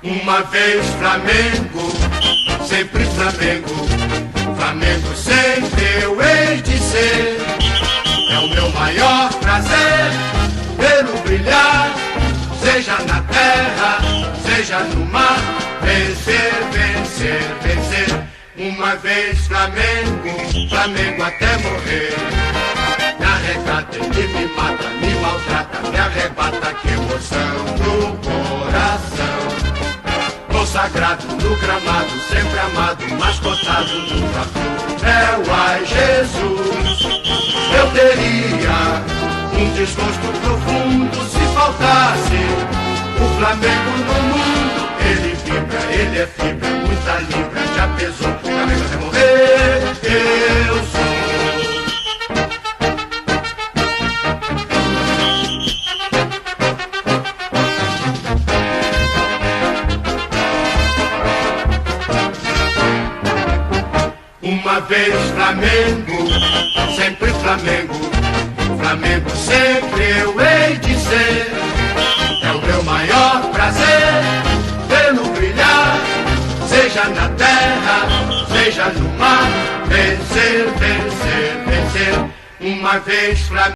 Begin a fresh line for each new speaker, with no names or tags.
Uma vez Flamengo, sempre Flamengo, Flamengo sempre eu hei de ser. É o meu maior prazer vê-lo brilhar, seja na terra, seja no mar. Vencer, vencer, vencer. Uma vez Flamengo, Flamengo até morrer. Me arrecata, ele me mata, me maltrata, me arrebata, que emoção no coração. Consagrado no gramado, sempre amado, mascotado no troféu. Ai Jesus, eu teria um desgosto profundo se faltasse o Flamengo no mundo. Ele vibra, ele é fibra, muita libra, já pesou, Flamengo até morrer, eu sou. Uma vez Flamengo, sempre Flamengo, Flamengo sempre eu hei de ser. É o meu maior prazer vê-lo brilhar, seja na terra, seja no mar. Vencer, vencer, vencer. Uma vez Flamengo.